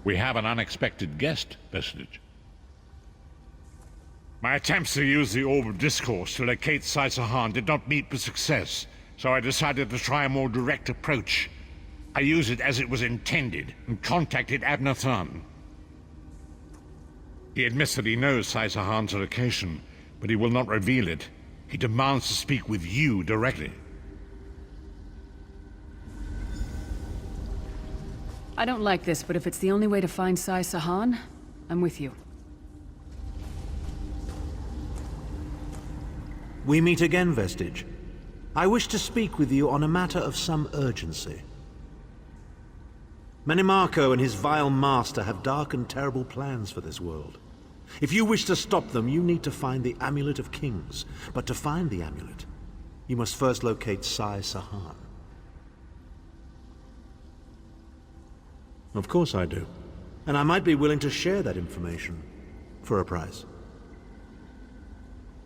We have an unexpected guest, Vestige. My attempts to use the Orb of Discourse to locate Sai-Sahan did not meet with success, so I decided to try a more direct approach. I used it as it was intended, and contacted Abner Than. He admits that he knows Sai-Sahan's location, but he will not reveal it. He demands to speak with you directly. I don't like this, but if it's the only way to find Sai-Sahan, I'm with you. We meet again, Vestige. I wish to speak with you on a matter of some urgency. Manimarco and his vile master have dark and terrible plans for this world. If you wish to stop them, you need to find the Amulet of Kings. But to find the amulet, you must first locate Sai-Sahan. Of course I do. And I might be willing to share that information for a price.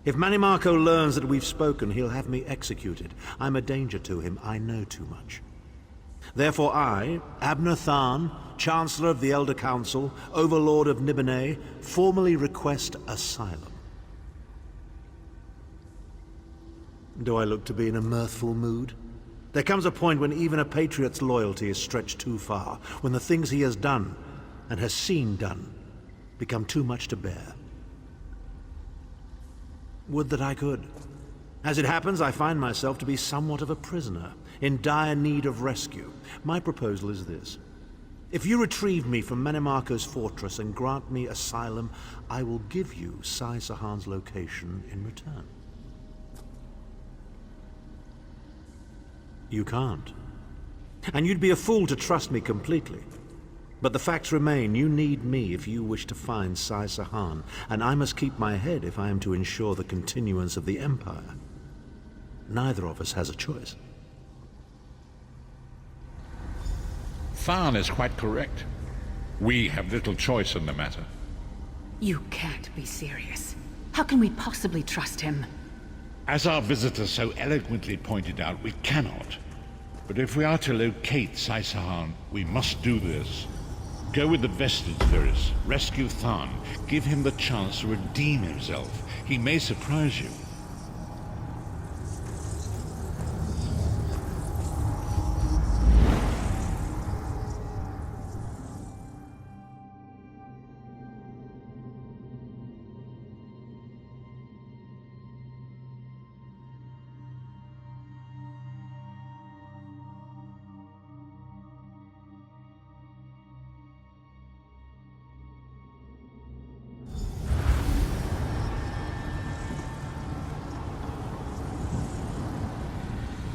If Manimarco learns that we've spoken, he'll have me executed. I'm a danger to him. I know too much. Therefore I, Abner Than, Chancellor of the Elder Council, Overlord of Nibene, formally request asylum. Do I look to be in a mirthful mood? There comes a point when even a patriot's loyalty is stretched too far, when the things he has done, and has seen done, become too much to bear. Would that I could. As it happens, I find myself to be somewhat of a prisoner, in dire need of rescue. My proposal is this. If you retrieve me from Manimarco's fortress and grant me asylum, I will give you Sai-Sahan's location in return. You can't. And you'd be a fool to trust me completely. But the facts remain, you need me if you wish to find Sai-Sahan, and I must keep my head if I am to ensure the continuance of the Empire. Neither of us has a choice. Than is quite correct. We have little choice in the matter. You can't be serious. How can we possibly trust him? As our visitor so eloquently pointed out, we cannot. But if we are to locate Sai-Sahan, we must do this. Go with the Vestige Virus, rescue Than, give him the chance to redeem himself. He may surprise you.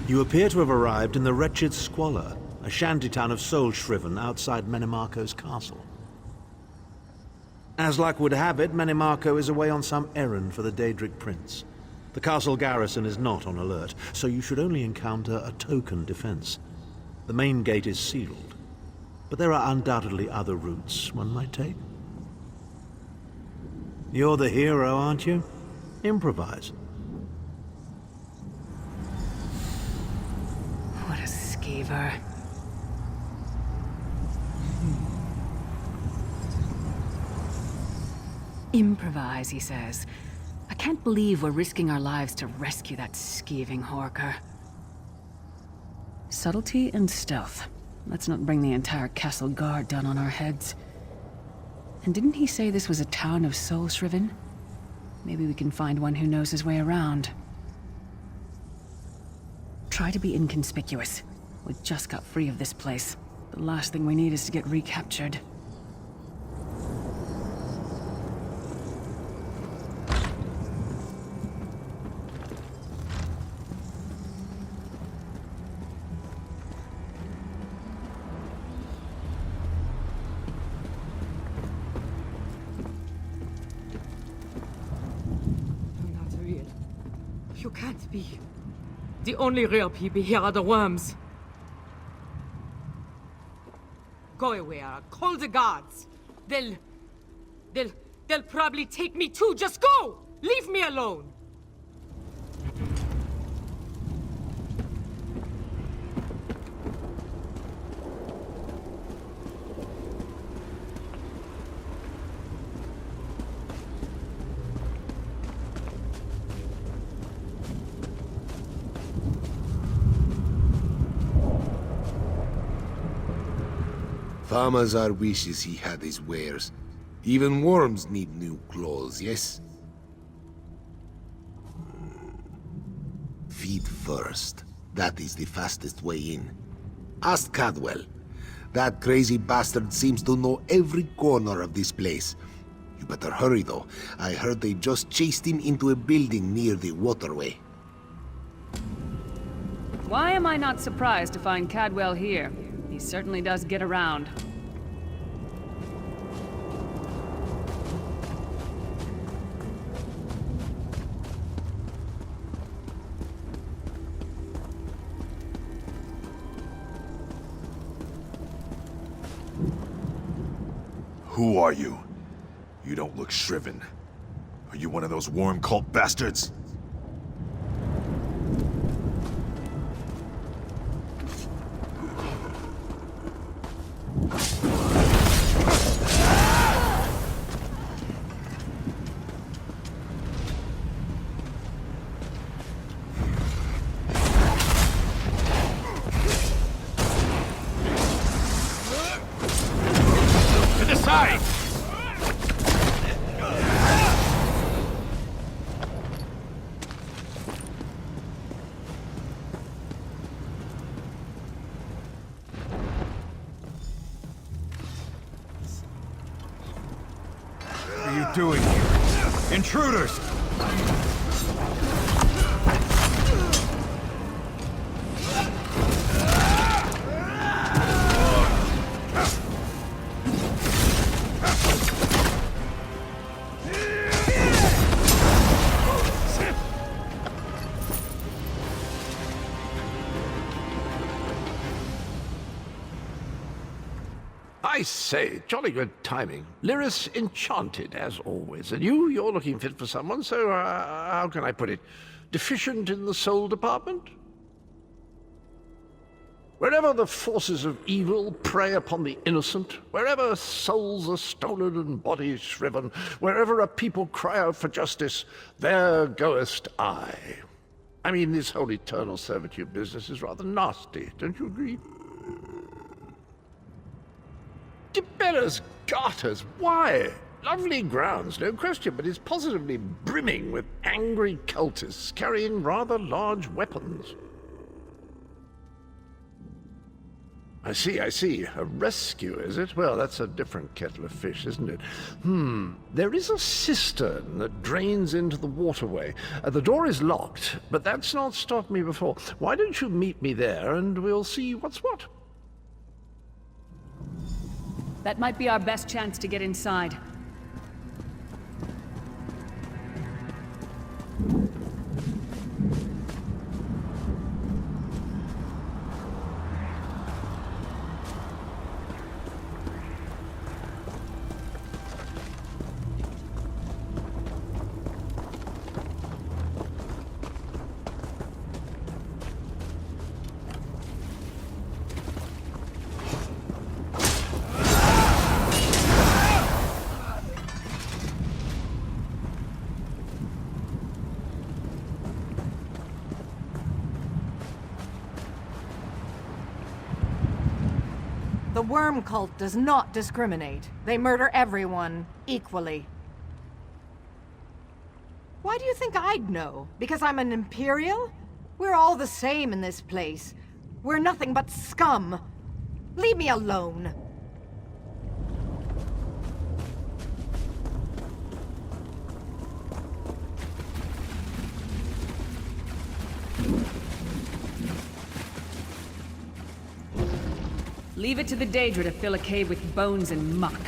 You appear to have arrived in the wretched Squalor, a shantytown of soul-shriven outside Manimarco's castle. As luck would have it, Manimarco is away on some errand for the Daedric Prince. The castle garrison is not on alert, so you should only encounter a token defense. The main gate is sealed, but there are undoubtedly other routes one might take. You're the hero, aren't you? Improvise. What a skeever. Improvise, he says. I can't believe we're risking our lives to rescue that skeeving horker. Subtlety and stealth. Let's not bring the entire castle guard down on our heads. And didn't he say this was a town of soul-shriven? Maybe we can find one who knows his way around. Try to be inconspicuous. We just got free of this place. The last thing we need is to get recaptured. Not real. You can't be. The only real people here are the worms. Go away, Ara. Call the guards. They'll probably take me too. Just go! Leave me alone! Famazar wishes he had his wares. Even worms need new clothes, yes? Feed first. That is the fastest way in. Ask Cadwell. That crazy bastard seems to know every corner of this place. You better hurry, though. I heard they just chased him into a building near the waterway. Why am I not surprised to find Cadwell here? He certainly does get around. Who are you? You don't look shriven. Are you one of those worm cult bastards? To the side! What are you doing here? Intruders! I say, jolly good timing. Lyris enchanted, as always. And you're looking fit for someone, so how can I put it? Deficient in the soul department? Wherever the forces of evil prey upon the innocent, wherever souls are stolen and bodies shriven, wherever a people cry out for justice, there goest I. I mean, this whole eternal servitude business is rather nasty, don't you agree? Tibella's garters, why? Lovely grounds, no question, but it's positively brimming with angry cultists carrying rather large weapons. I see. A rescue, is it? Well, that's a different kettle of fish, isn't it? There is a cistern that drains into the waterway. The door is locked, but that's not stopped me before. Why don't you meet me there, and we'll see what's what? That might be our best chance to get inside. The worm cult does not discriminate. They murder everyone equally. Why do you think I'd know? Because I'm an Imperial? We're all the same in this place. We're nothing but scum. Leave me alone. Leave it to the Daedra to fill a cave with bones and muck.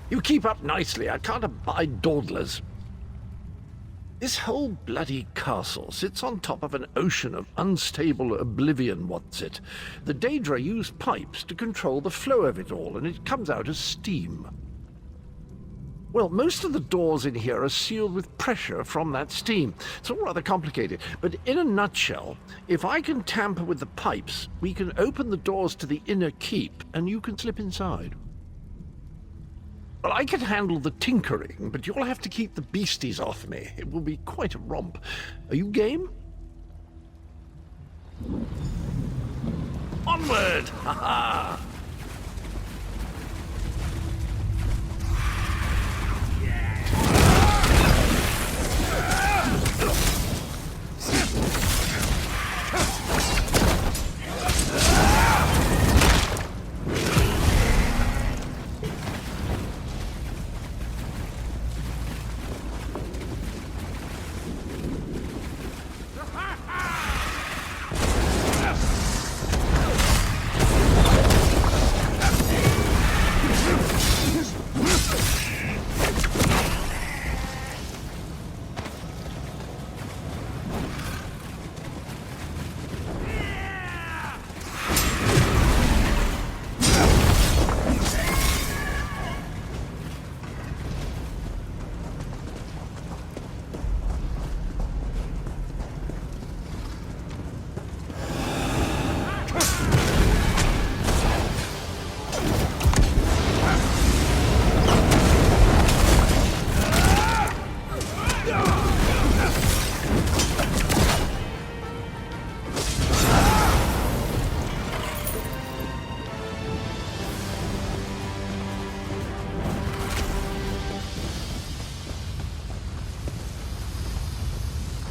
You keep up nicely. I can't abide dawdlers. This whole bloody castle sits on top of an ocean of unstable oblivion, what's it? The Daedra use pipes to control the flow of it all, and it comes out as steam. Well, most of the doors in here are sealed with pressure from that steam. It's all rather complicated, but in a nutshell, if I can tamper with the pipes, we can open the doors to the inner keep, and you can slip inside. Well, I can handle the tinkering, but you'll have to keep the beasties off me. It will be quite a romp. Are you game? Onward! Ha ha!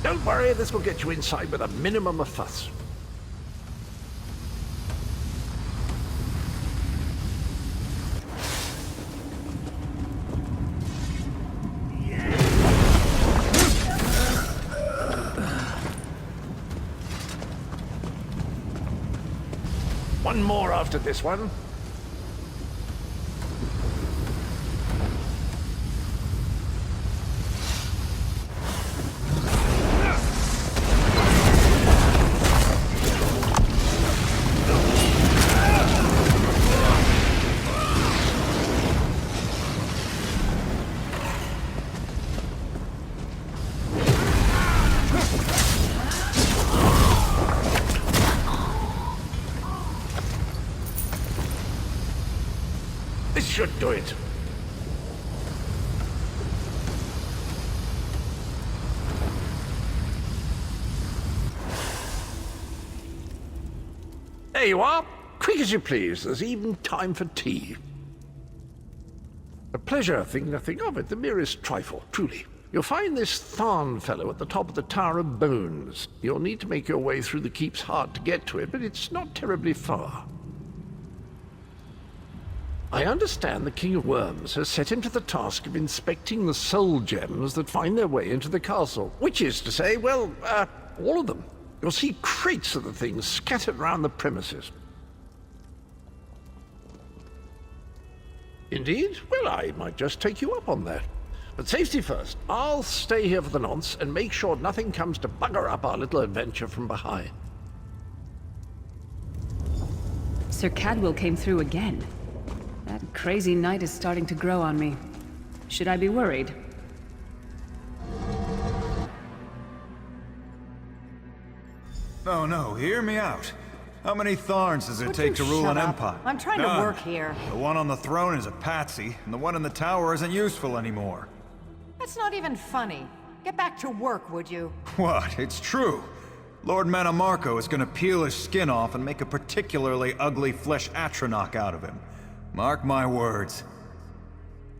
Don't worry, this will get you inside with a minimum of fuss. One more after this one. This should do it. There you are. Quick as you please. There's even time for tea. A pleasure, think nothing of it. The merest trifle, truly. You'll find this Tharn fellow at the top of the Tower of Bones. You'll need to make your way through the keep's heart to get to it, but it's not terribly far. I understand the King of Worms has set him to the task of inspecting the soul gems that find their way into the castle. Which is to say, well, all of them. You'll see crates of the things scattered around the premises. Indeed? Well, I might just take you up on that. But safety first. I'll stay here for the nonce and make sure nothing comes to bugger up our little adventure from behind. Sir Cadwell came through again. That crazy night is starting to grow on me. Should I be worried? Oh no, hear me out. How many Tharns does it Would take you to rule shut an up? empire? I'm trying to None. work here. The one on the throne is a patsy, and the one in the tower isn't useful anymore. That's not even funny. Get back to work, would you? What? It's true. Lord Manamarco is gonna peel his skin off and make a particularly ugly flesh Atronach out of him. Mark my words.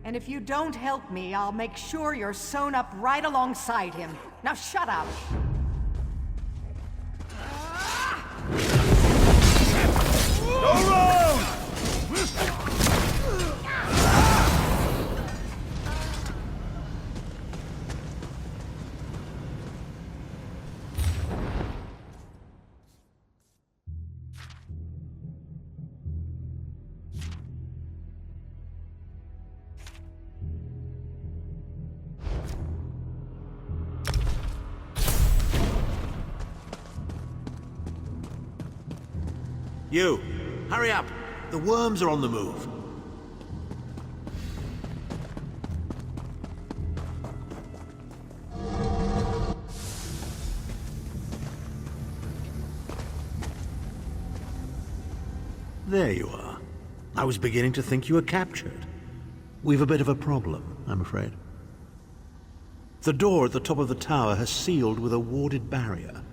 And if you don't help me, I'll make sure you're sewn up right alongside him. Now shut up! Go round! You, hurry up. The worms are on the move. There you are. I was beginning to think you were captured. We've a bit of a problem, I'm afraid. The door at the top of the tower has sealed with a warded barrier.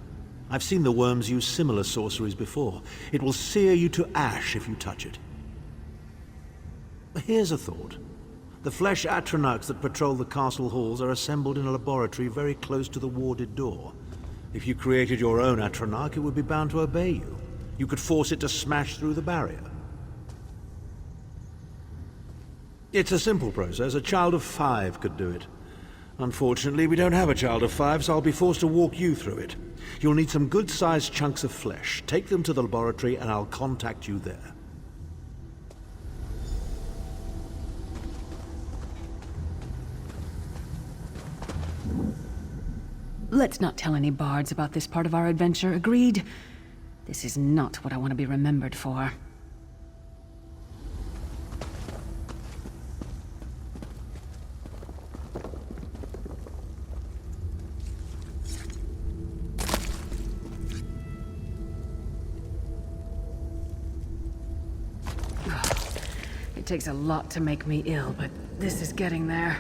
I've seen the worms use similar sorceries before. It will sear you to ash if you touch it. Here's a thought. The flesh Atronachs that patrol the castle halls are assembled in a laboratory very close to the warded door. If you created your own Atronach, it would be bound to obey you. You could force it to smash through the barrier. It's a simple process. A child of 5 could do it. Unfortunately, we don't have a child of 5, so I'll be forced to walk you through it. You'll need some good-sized chunks of flesh. Take them to the laboratory and I'll contact you there. Let's not tell any bards about this part of our adventure, agreed? This is not what I want to be remembered for. It takes a lot to make me ill, but this is getting there.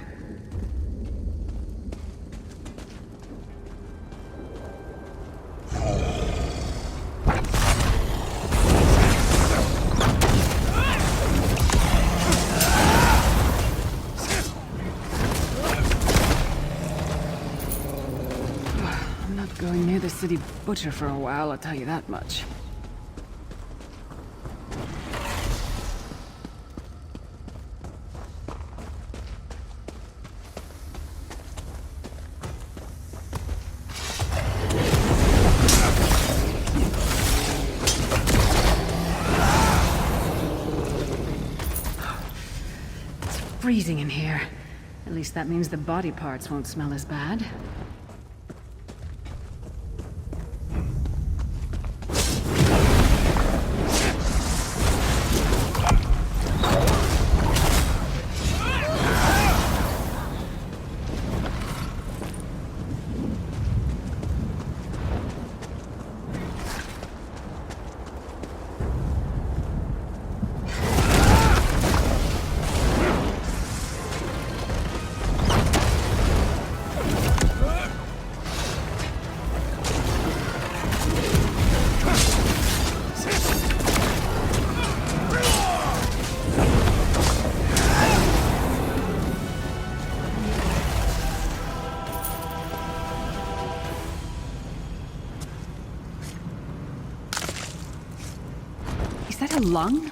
I'm not going near the city butcher for a while, I'll tell you that much. Freezing in here. At least that means the body parts won't smell as bad. Is that a lung?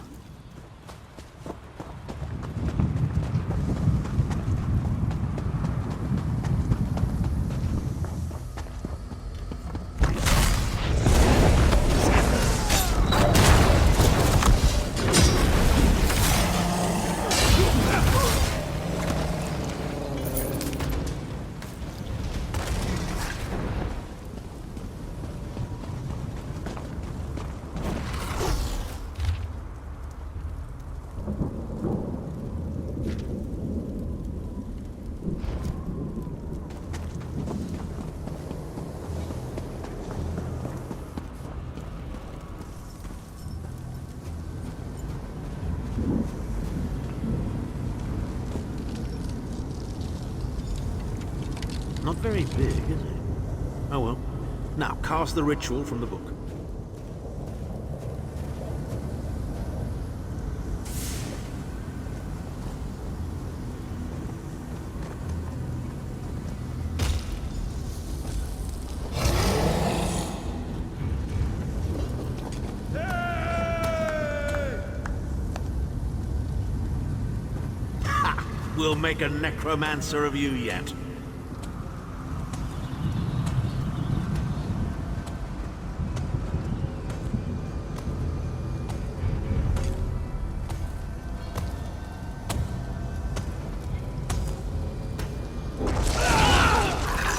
Not very big, is it? Oh well. Now, cast the ritual from the book. Ha! We'll make a necromancer of you yet.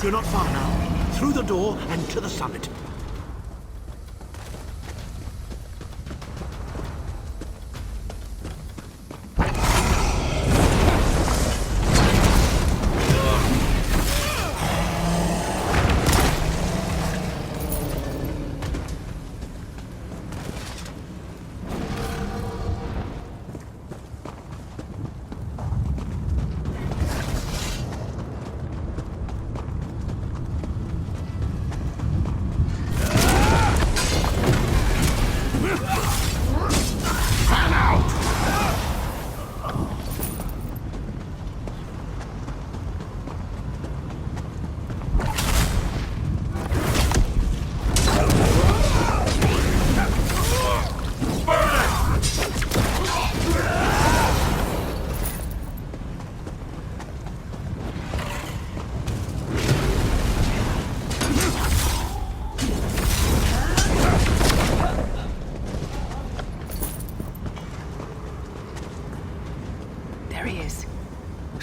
You're not far now. Through the door and to the summit.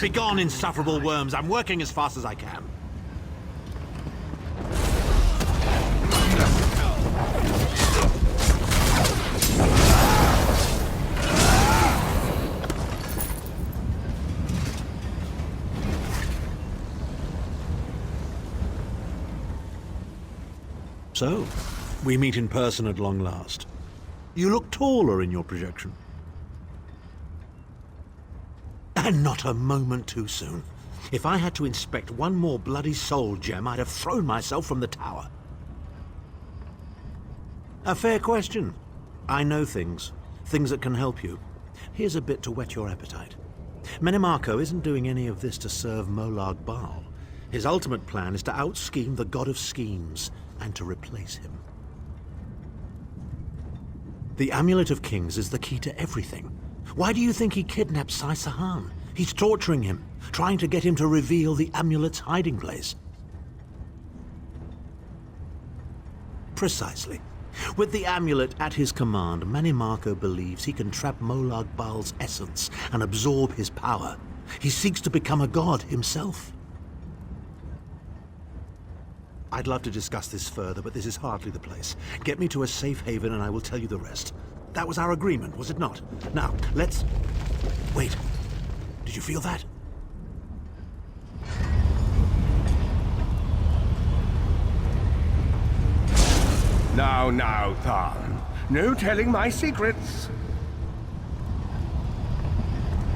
Begone, insufferable worms. I'm working as fast as I can. So, we meet in person at long last. You look taller in your projection. And not a moment too soon. If I had to inspect one more bloody soul gem, I'd have thrown myself from the tower. A fair question. I know things that can help you. Here's a bit to whet your appetite. Menemarco isn't doing any of this to serve Molag Bal. His ultimate plan is to out-scheme the god of schemes, and to replace him. The Amulet of Kings is the key to everything. Why do you think he kidnapped Sai-Sahan? He's torturing him, trying to get him to reveal the amulet's hiding place. Precisely. With the amulet at his command, Menemarco believes he can trap Molag Bal's essence and absorb his power. He seeks to become a god himself. I'd love to discuss this further, but this is hardly the place. Get me to a safe haven and I will tell you the rest. That was our agreement, was it not? Now, let's... Wait. Did you feel that? Now, Tharn. No telling my secrets.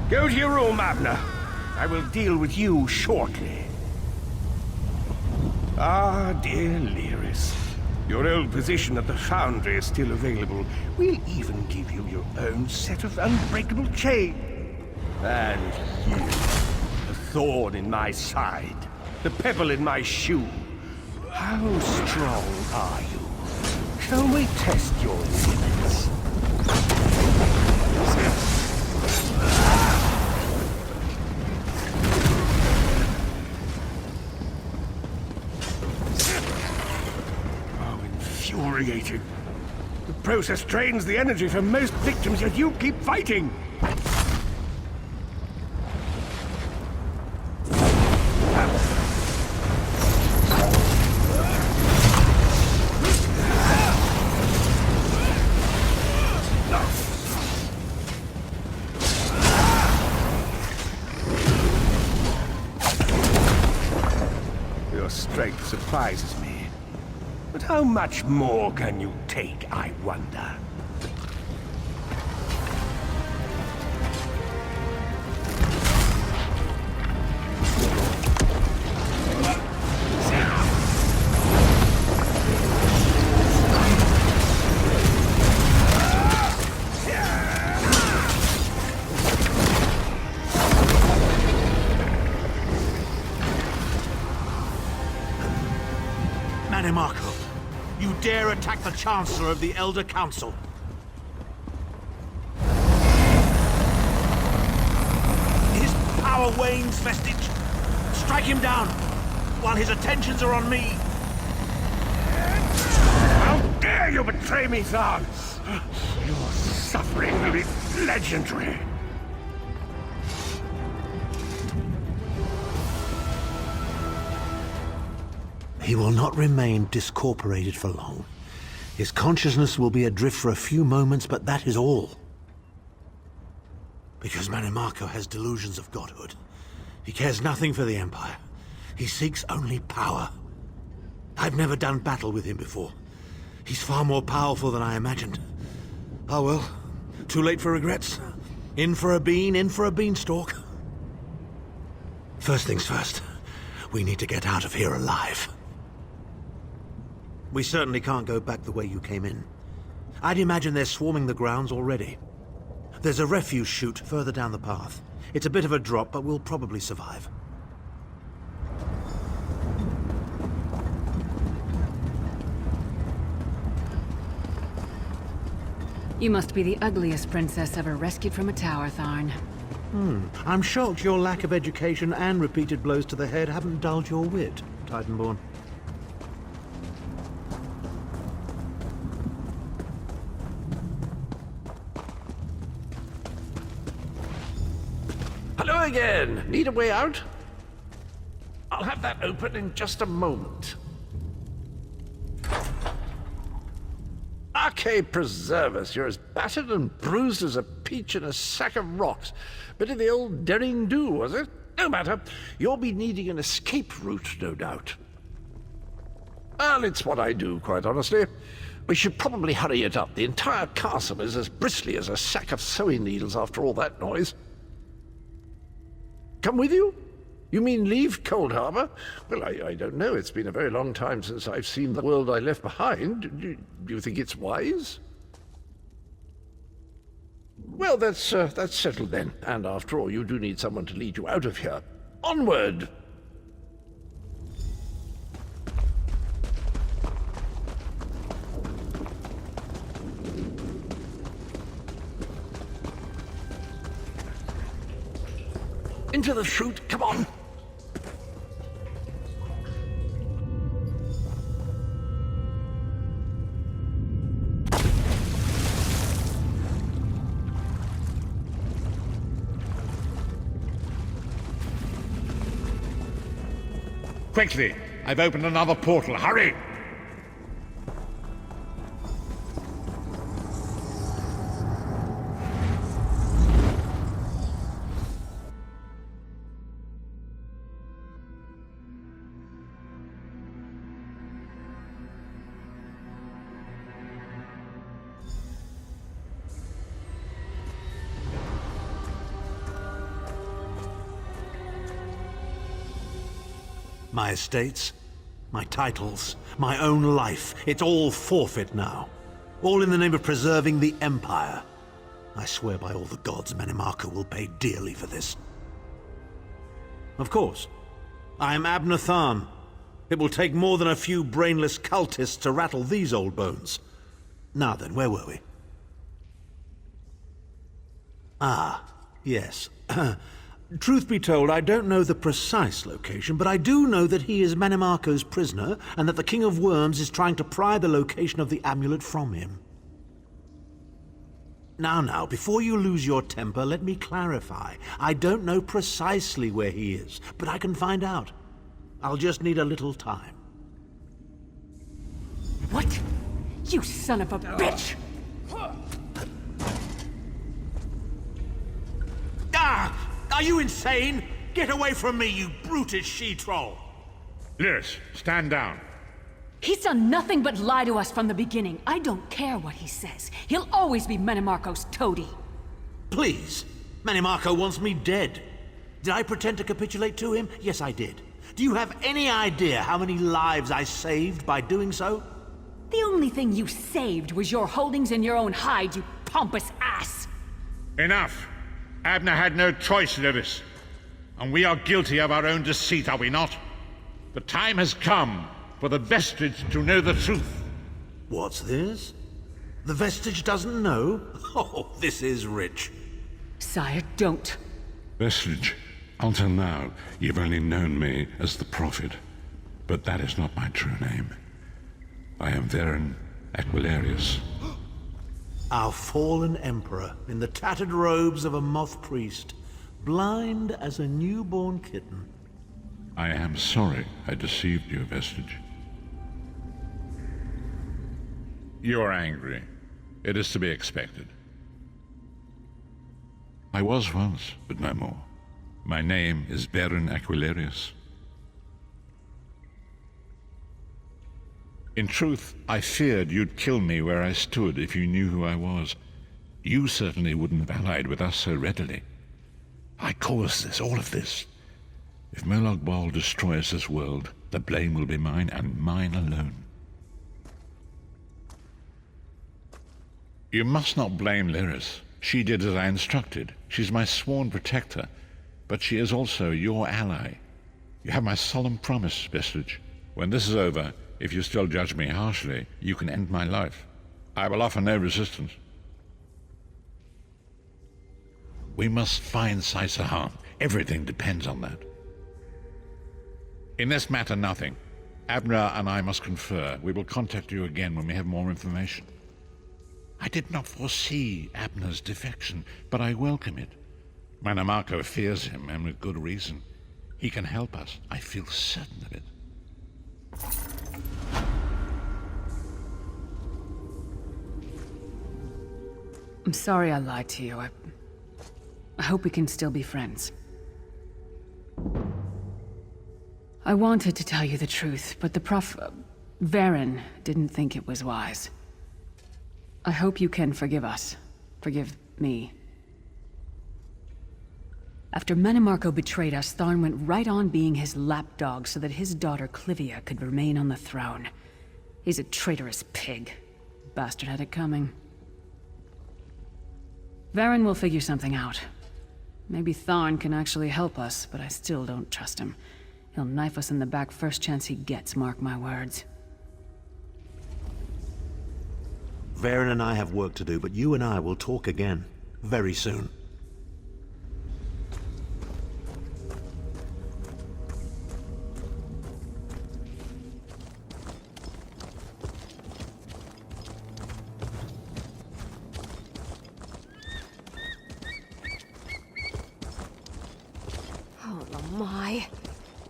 Go to your room, Abner. I will deal with you shortly. Ah, dear Lyris. Your old position at the Foundry is still available. We'll even give you your own set of unbreakable chains. And you, the thorn in my side, the pebble in my shoe. How strong are you? Shall we test your limits? Infuriating. The process drains the energy from most victims, yet you keep fighting! Your strength surprises me. But how much more can you take, I wonder? Menemarco, you dare attack the Chancellor of the Elder Council. His power wanes, Vestige. Strike him down, while his attentions are on me. How dare you betray me, Tharn! Your suffering will be legendary. He will not remain discorporated for long. His consciousness will be adrift for a few moments, but that is all. Because Menemarco has delusions of godhood. He cares nothing for the Empire. He seeks only power. I've never done battle with him before. He's far more powerful than I imagined. Oh well, too late for regrets. In for a bean, in for a beanstalk. First things first, we need to get out of here alive. We certainly can't go back the way you came in. I'd imagine they're swarming the grounds already. There's a refuse chute further down the path. It's a bit of a drop, but we'll probably survive. You must be the ugliest princess ever rescued from a tower, Tharn. I'm shocked your lack of education and repeated blows to the head haven't dulled your wit, Titanborn. Hello, Hello again. Need a way out? I'll have that open in just a moment. Arcade preserve us. You're as battered and bruised as a peach in a sack of rocks. Bit of the old derring do, was it? No matter. You'll be needing an escape route, no doubt. Well, it's what I do, quite honestly. We should probably hurry it up. The entire castle is as bristly as a sack of sewing needles after all that noise. Come with you? You mean leave Cold Harbor? Well, I don't know. It's been a very long time since I've seen the world I left behind. Do you think it's wise? Well, that's settled then. And after all, you do need someone to lead you out of here. Onward! Into the chute, come on! Quickly! I've opened another portal. Hurry! My estates, my titles, my own life, it's all forfeit now. All in the name of preserving the Empire. I swear by all the gods Manimarco will pay dearly for this. Of course, I am Abner Tharn. It will take more than a few brainless cultists to rattle these old bones. Now then, where were we? Ah, yes. Truth be told, I don't know the precise location, but I do know that he is Manimarco's prisoner, and that the King of Worms is trying to pry the location of the amulet from him. Now, before you lose your temper, let me clarify. I don't know precisely where he is, but I can find out. I'll just need a little time. What? You son of a bitch! Ah! Are you insane? Get away from me, you brutish she-troll! Lyris, stand down. He's done nothing but lie to us from the beginning. I don't care what he says. He'll always be Manimarco's toady. Please. Manimarco wants me dead. Did I pretend to capitulate to him? Yes, I did. Do you have any idea how many lives I saved by doing so? The only thing you saved was your holdings in your own hide, you pompous ass! Enough! Abner had no choice, Lyris. And we are guilty of our own deceit, are we not? The time has come for the Vestige to know the truth. What's this? The Vestige doesn't know? Oh, this is rich. Sire, don't. Vestige, until now, you've only known me as the Prophet. But that is not my true name. I am Varen Aquilarius. Our fallen emperor, in the tattered robes of a moth priest, blind as a newborn kitten. I am sorry I deceived you, Vestige. You are angry. It is to be expected. I was once, but no more. My name is Varen Aquilarius. In truth, I feared you'd kill me where I stood if you knew who I was. You certainly wouldn't have allied with us so readily. I caused this, all of this. If Molag Bal destroys this world, the blame will be mine, and mine alone. You must not blame Lyris. She did as I instructed. She's my sworn protector, but she is also your ally. You have my solemn promise, Vestige. When this is over, if you still judge me harshly, you can end my life. I will offer no resistance. We must find Saisahan. Everything depends on that. In this matter, nothing. Abner and I must confer. We will contact you again when we have more information. I did not foresee Abner's defection, but I welcome it. Manamarco fears him, and with good reason. He can help us. I feel certain of it. I'm sorry I lied to you. I hope we can still be friends. I wanted to tell you the truth, but the Varen didn't think it was wise. I hope you can forgive us. Forgive me. After Manamarco betrayed us, Tharn went right on being his lapdog so that his daughter Clivia could remain on the throne. He's a traitorous pig. Bastard had it coming. Varen will figure something out. Maybe Tharn can actually help us, but I still don't trust him. He'll knife us in the back first chance he gets, mark my words. Varen and I have work to do, but you and I will talk again. Very soon.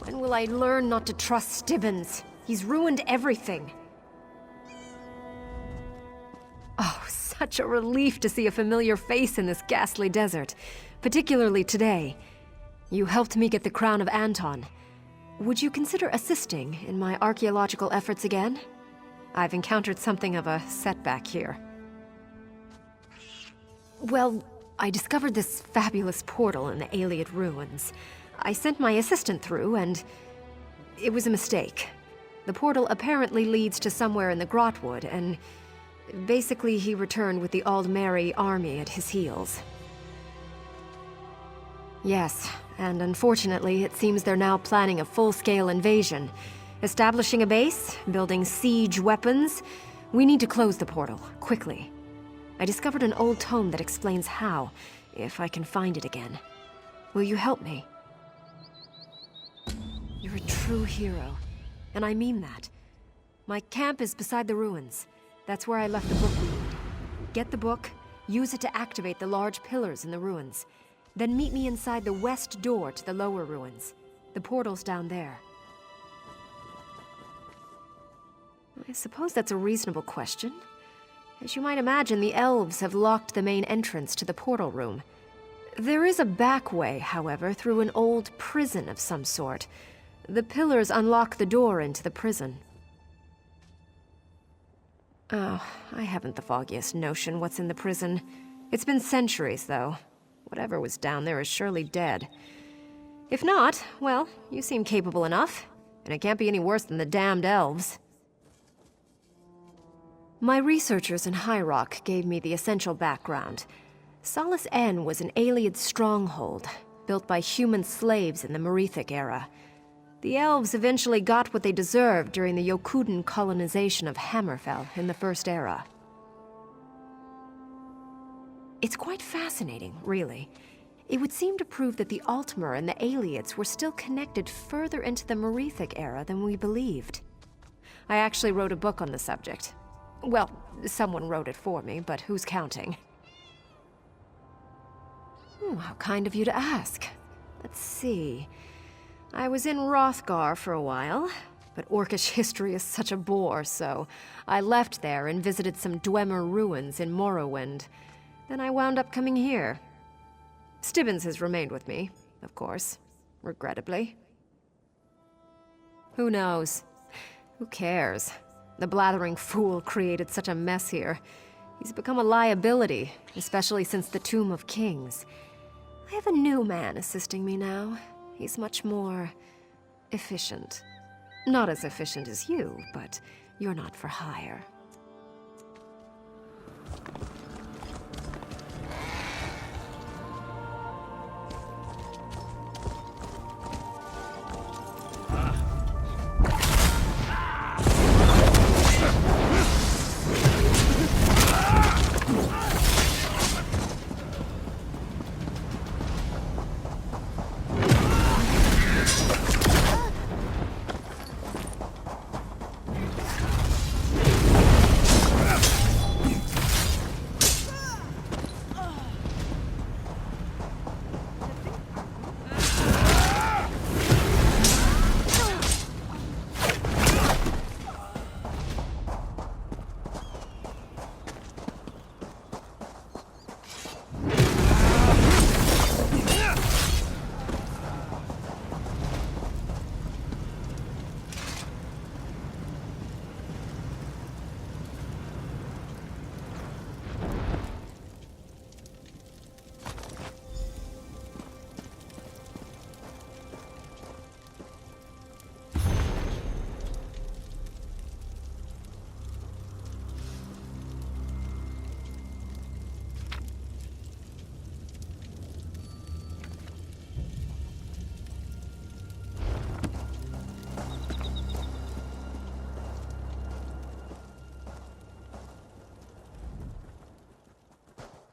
When will I learn not to trust Stibbons? He's ruined everything. Oh, such a relief to see a familiar face in this ghastly desert. Particularly today. You helped me get the crown of Anton. Would you consider assisting in my archaeological efforts again? I've encountered something of a setback here. Well, I discovered this fabulous portal in the Ailiad ruins. I sent my assistant through, and it was a mistake. The portal apparently leads to somewhere in the Grotwood, and basically he returned with the Aldmeri army at his heels. Yes, and unfortunately it seems they're now planning a full-scale invasion. Establishing a base, building siege weapons. We need to close the portal, quickly. I discovered an old tome that explains how, if I can find it again. Will you help me? You're a true hero, and I mean that. My camp is beside the ruins. That's where I left the book we need. Get the book, use it to activate the large pillars in the ruins. Then meet me inside the west door to the lower ruins. The portal's down there. I suppose that's a reasonable question. As you might imagine, the elves have locked the main entrance to the portal room. There is a back way, however, through an old prison of some sort. The pillars unlock the door into the prison. Oh, I haven't the foggiest notion what's in the prison. It's been centuries, though. Whatever was down there is surely dead. If not, well, you seem capable enough. And it can't be any worse than the damned elves. My researchers in High Rock gave me the essential background. Solace N was an Ailiad stronghold, built by human slaves in the Merethic era. The elves eventually got what they deserved during the Yokudan colonization of Hammerfell in the First Era. It's quite fascinating, really. It would seem to prove that the Altmer and the Ailiads were still connected further into the Merethic era than we believed. I actually wrote a book on the subject. Well, someone wrote it for me, but who's counting? How kind of you to ask. Let's see. I was in Hrothgar for a while, but Orcish history is such a bore, so I left there and visited some Dwemer ruins in Morrowind. Then I wound up coming here. Stibbons has remained with me, of course, regrettably. Who knows? Who cares? The blathering fool created such a mess here. He's become a liability, especially since the Tomb of Kings. I have a new man assisting me now. He's much more efficient. Not as efficient as you, but you're not for hire.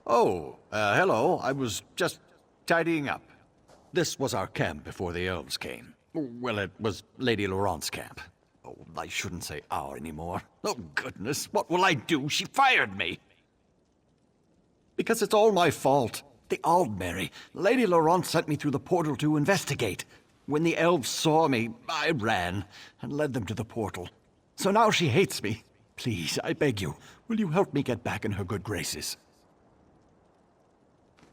Hello. I was just tidying up. This was our camp before the elves came. Well, it was Lady Laurent's camp. Oh, I shouldn't say our anymore. Oh, goodness, what will I do? She fired me! Because it's all my fault. The Aldmary. Lady Laurent sent me through the portal to investigate. When the elves saw me, I ran and led them to the portal. So now she hates me. Please, I beg you, will you help me get back in her good graces?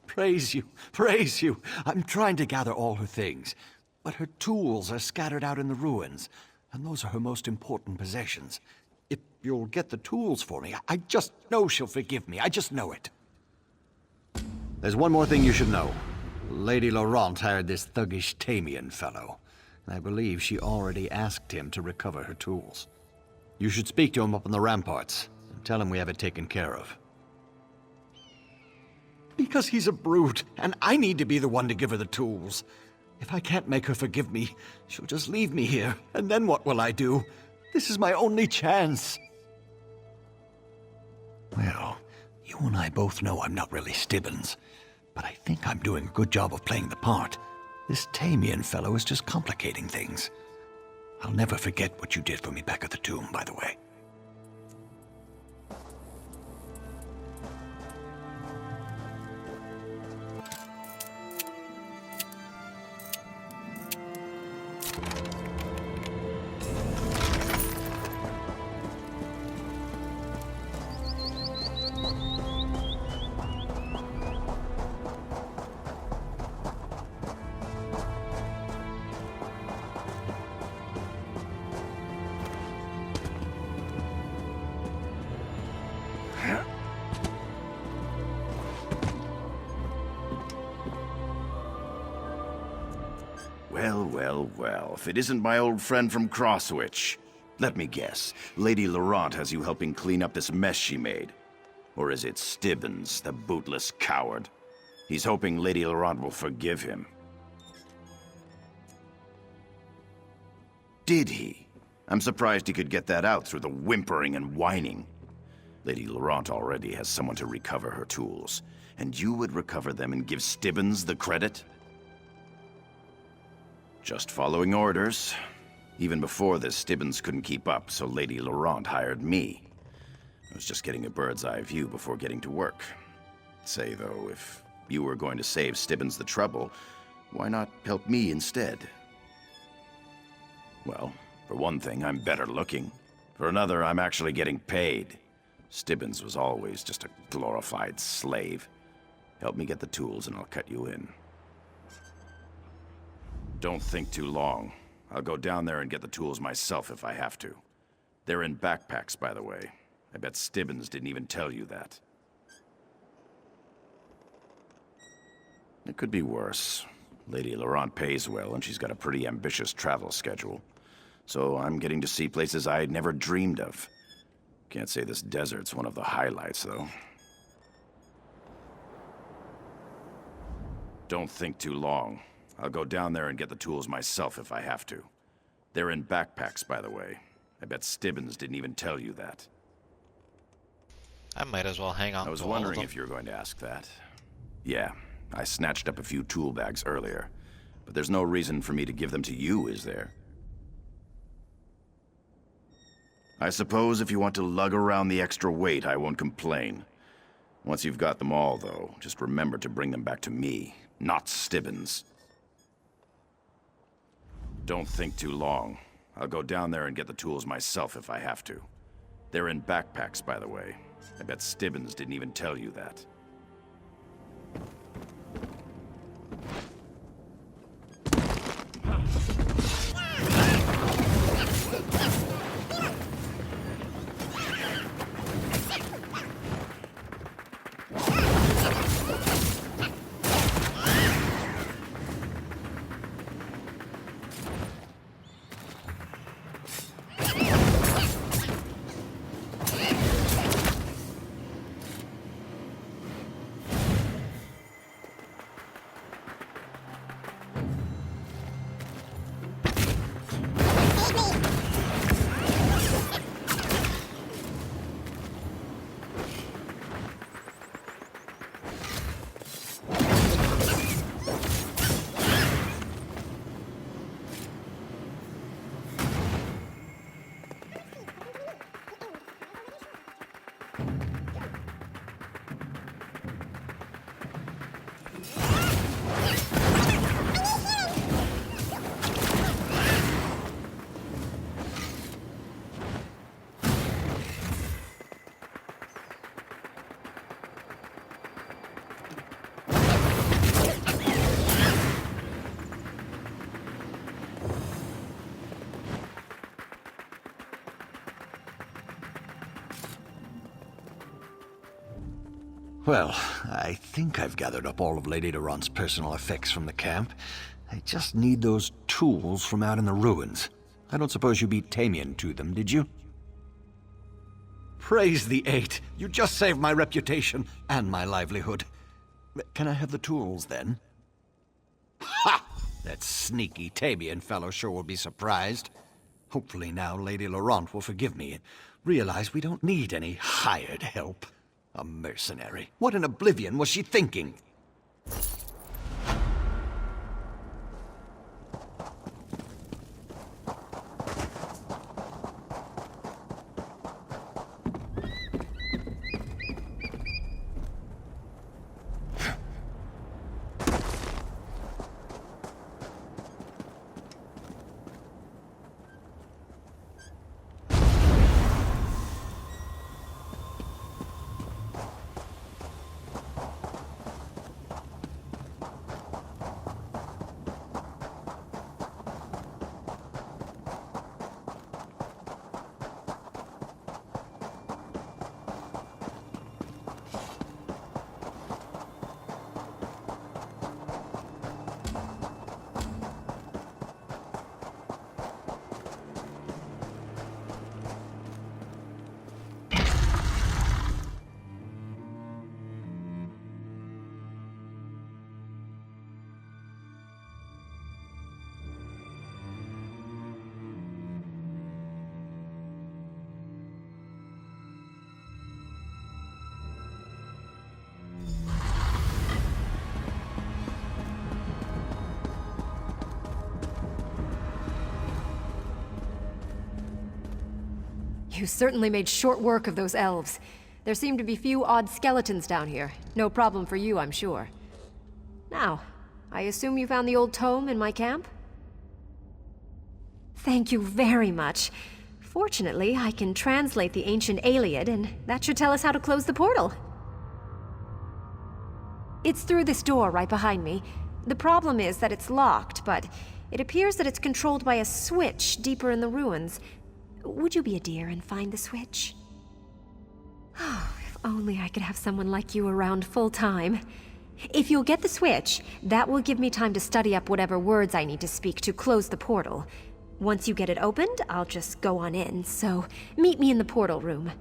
Praise you, praise you. I'm trying to gather all her things, but her tools are scattered out in the ruins, and those are her most important possessions. If you'll get the tools for me, I just know she'll forgive me. I just know it. There's one more thing you should know. Lady Laurent hired this thuggish Tamriel fellow. I believe she already asked him to recover her tools. You should speak to him up on the ramparts, and tell him we have it taken care of. Because he's a brute, and I need to be the one to give her the tools. If I can't make her forgive me, she'll just leave me here, and then what will I do? This is my only chance. Well, you and I both know I'm not really Stibbins, but I think I'm doing a good job of playing the part. This Tamriel fellow is just complicating things. I'll never forget what you did for me back at the tomb, by the way. Well, if it isn't my old friend from Crosswich. Let me guess, Lady Laurent has you helping clean up this mess she made. Or is it Stibbins, the bootless coward? He's hoping Lady Laurent will forgive him. Did he? I'm surprised he could get that out through the whimpering and whining. Lady Laurent already has someone to recover her tools, and you would recover them and give Stibbins the credit? Just following orders. Even before this, Stibbins couldn't keep up, so Lady Laurent hired me. I was just getting a bird's-eye view before getting to work. Say, though, if you were going to save Stibbins the trouble, why not help me instead? Well, for one thing, I'm better looking. For another, I'm actually getting paid. Stibbins was always just a glorified slave. Help me get the tools and I'll cut you in. Don't think too long. I'll go down there and get the tools myself if I have to. They're in backpacks, by the way. I bet Stibbins didn't even tell you that. It could be worse. Lady Laurent pays well, and she's got a pretty ambitious travel schedule. So I'm getting to see places I'd never dreamed of. Can't say this desert's one of the highlights, though. Don't think too long. I'll go down there and get the tools myself if I have to. They're in backpacks, by the way. I bet Stibbins didn't even tell you that. I might as well hang on. I was wondering if you were going to ask that. Yeah, I snatched up a few tool bags earlier, but there's no reason for me to give them to you, is there? I suppose if you want to lug around the extra weight, I won't complain. Once you've got them all, though, just remember to bring them back to me, not Stibbins. Don't think too long. I'll go down there and get the tools myself if I have to. They're in backpacks, by the way. I bet Stibbins didn't even tell you that. Well, I think I've gathered up all of Lady Laurent's personal effects from the camp. I just need those tools from out in the ruins. I don't suppose you beat Tamriel to them, did you? Praise the Eight! You just saved my reputation and my livelihood. Can I have the tools, then? Ha! That sneaky Tamriel fellow sure will be surprised. Hopefully now Lady Laurent will forgive me and realize we don't need any hired help. A mercenary. What in oblivion was she thinking? You certainly made short work of those elves. There seem to be few odd skeletons down here. No problem for you, I'm sure. Now, I assume you found the old tome in my camp? Thank you very much. Fortunately, I can translate the ancient Iliad, and that should tell us how to close the portal. It's through this door right behind me. The problem is that it's locked, but it appears that it's controlled by a switch deeper in the ruins. Would you be a dear and find the switch? Oh, if only I could have someone like you around full time. If you'll get the switch, that will give me time to study up whatever words I need to speak to close the portal. Once you get it opened, I'll just go on in, so meet me in the portal room.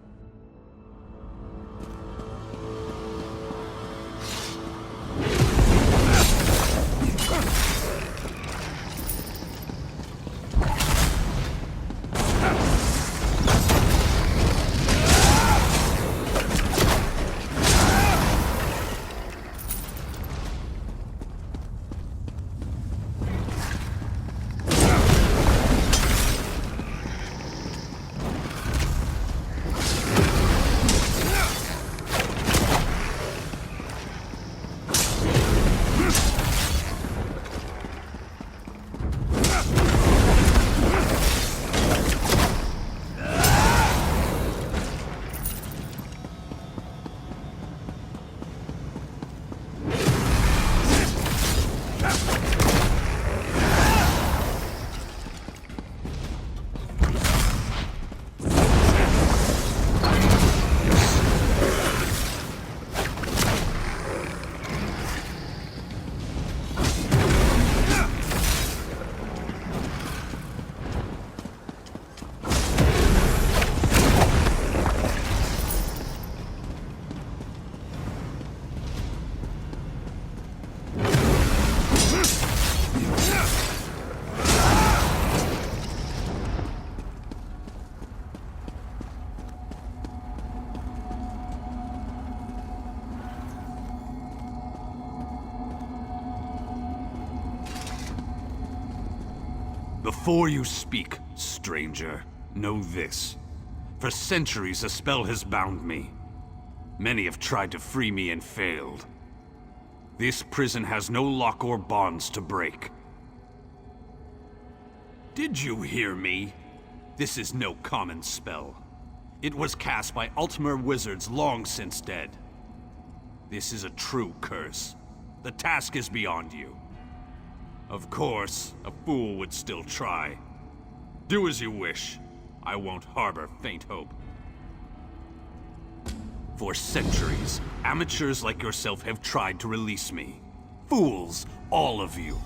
Before you speak, stranger, know this. For centuries a spell has bound me. Many have tried to free me and failed. This prison has no lock or bonds to break. Did you hear me? This is no common spell. It was cast by Ultimate wizards long since dead. This is a true curse. The task is beyond you. Of course, a fool would still try. Do as you wish. I won't harbor faint hope. For centuries, amateurs like yourself have tried to release me. Fools, all of you.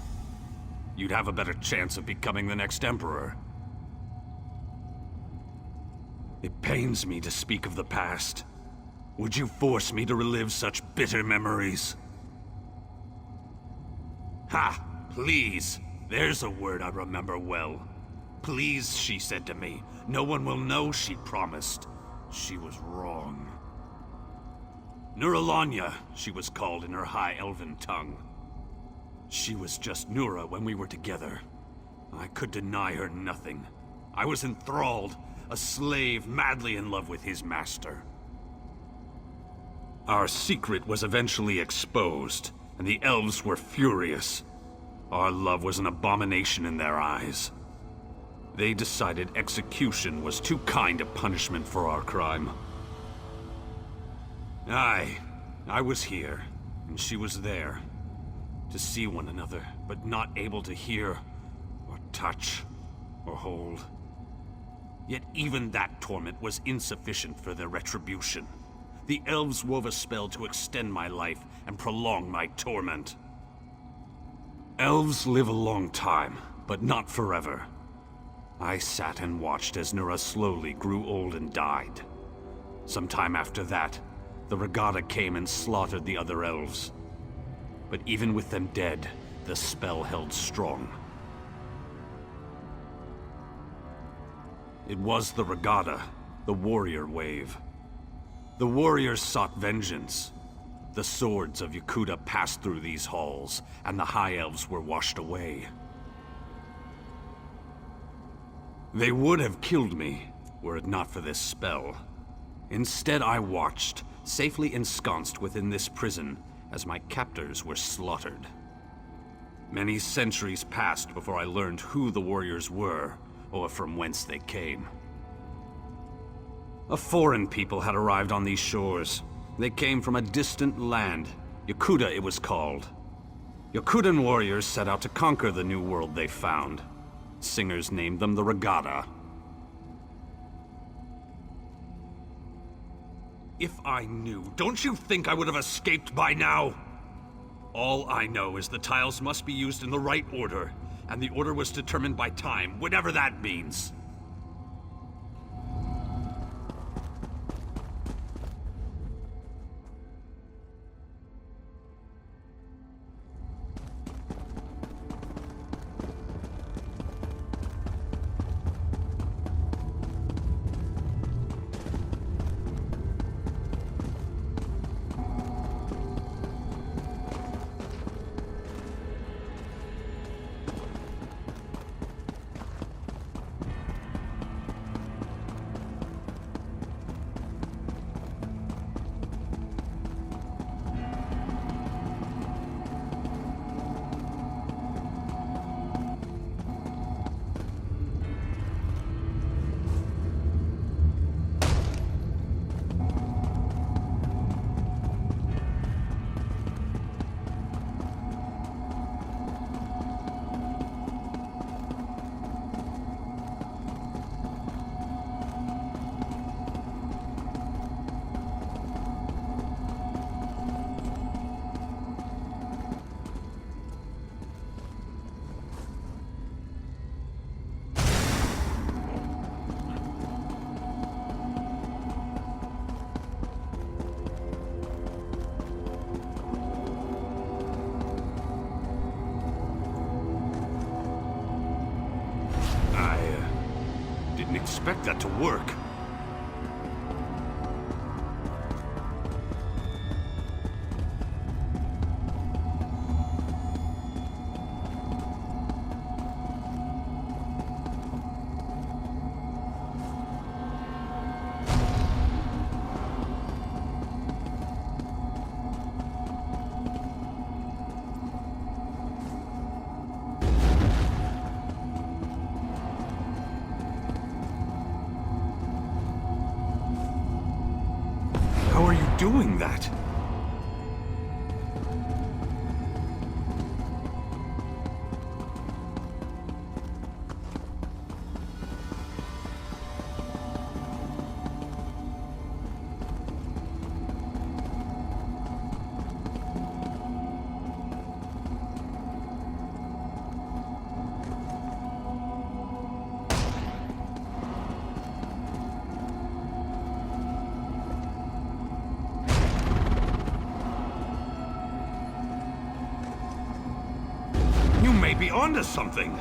You'd have a better chance of becoming the next Emperor. It pains me to speak of the past. Would you force me to relive such bitter memories? Ha! Please! There's a word I remember well. Please, she said to me. No one will know, she promised. She was wrong. Nuralanya, she was called in her High Elven tongue. She was just Nura when we were together. I could deny her nothing. I was enthralled, a slave madly in love with his master. Our secret was eventually exposed, and the elves were furious. Our love was an abomination in their eyes. They decided execution was too kind a punishment for our crime. I was here, and she was there, to see one another, but not able to hear, or touch, or hold. Yet even that torment was insufficient for their retribution. The elves wove a spell to extend my life and prolong my torment. Elves live a long time, but not forever. I sat and watched as Nura slowly grew old and died. Sometime after that, the Regatta came and slaughtered the other elves. But even with them dead, the spell held strong. It was the Regatta, the warrior wave. The warriors sought vengeance. The swords of Yakuta passed through these halls, and the High Elves were washed away. They would have killed me, were it not for this spell. Instead, I watched, safely ensconced within this prison, as my captors were slaughtered. Many centuries passed before I learned who the warriors were, or from whence they came. A foreign people had arrived on these shores. They came from a distant land. Yakuta, it was called. Yakutan warriors set out to conquer the new world they found. Singers named them the Regatta. If I knew, don't you think I would have escaped by now? All I know is the tiles must be used in the right order, and the order was determined by time, whatever that means. Expect that to work. Doing that? be onto something.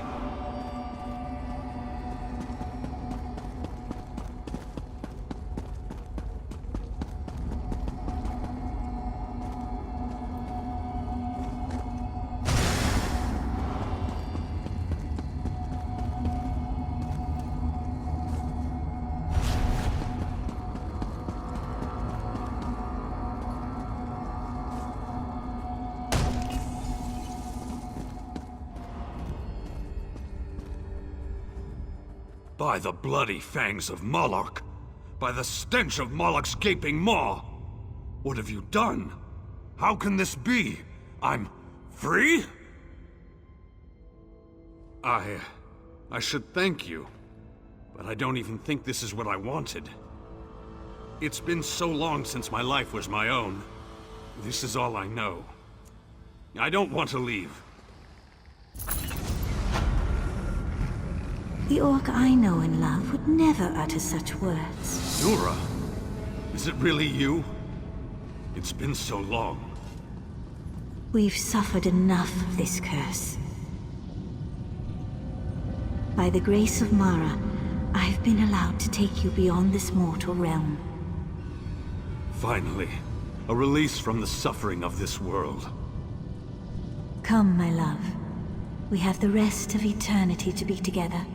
By the bloody fangs of Moloch! By the stench of Moloch's gaping maw! What have you done? How can this be? I'm free? I should thank you, but I don't even think this is what I wanted. It's been so long since my life was my own. This is all I know. I don't want to leave. The orc I know and love would never utter such words. Nura, is it really you? It's been so long. We've suffered enough of this curse. By the grace of Mara, I've been allowed to take you beyond this mortal realm. Finally, a release from the suffering of this world. Come, my love. We have the rest of eternity to be together.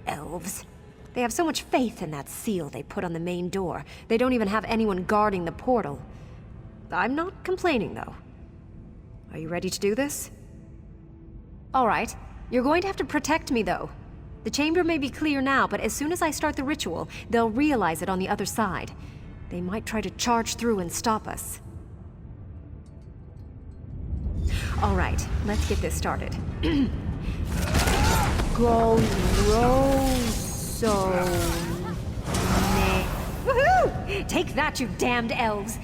Elves. They have so much faith in that seal they put on the main door. They don't even have anyone guarding the portal. I'm not complaining, though. Are you ready to do this? All right. You're going to have to protect me, though. The chamber may be clear now, but as soon as I start the ritual, they'll realize it on the other side. They might try to charge through and stop us. All right, let's get this started. Go so Woohoo! Take that, you damned elves!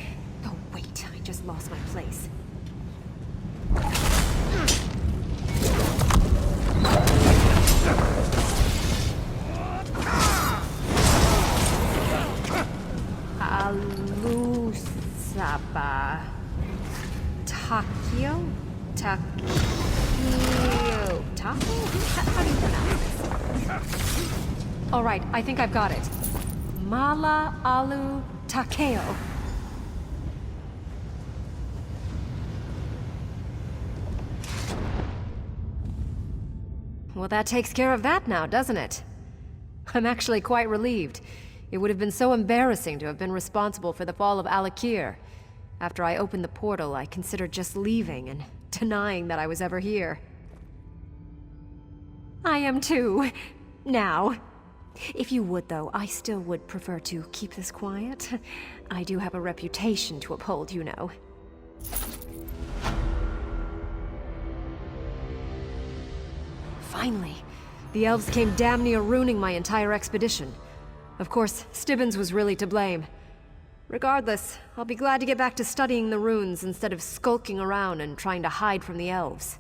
Oh wait, I just lost my place. Alusaba. Takio? Takio. Taco? How do you pronounce this? Alright, I think I've got it. Mala Alu Takeo. Well, that takes care of that now, doesn't it? I'm actually quite relieved. It would have been so embarrassing to have been responsible for the fall of Alik'r. After I opened the portal, I considered just leaving and denying that I was ever here. I am too. Now. If you would, though, I still would prefer to keep this quiet. I do have a reputation to uphold, you know. Finally. The elves came damn near ruining my entire expedition. Of course, Stibbons was really to blame. Regardless, I'll be glad to get back to studying the runes instead of skulking around and trying to hide from the elves.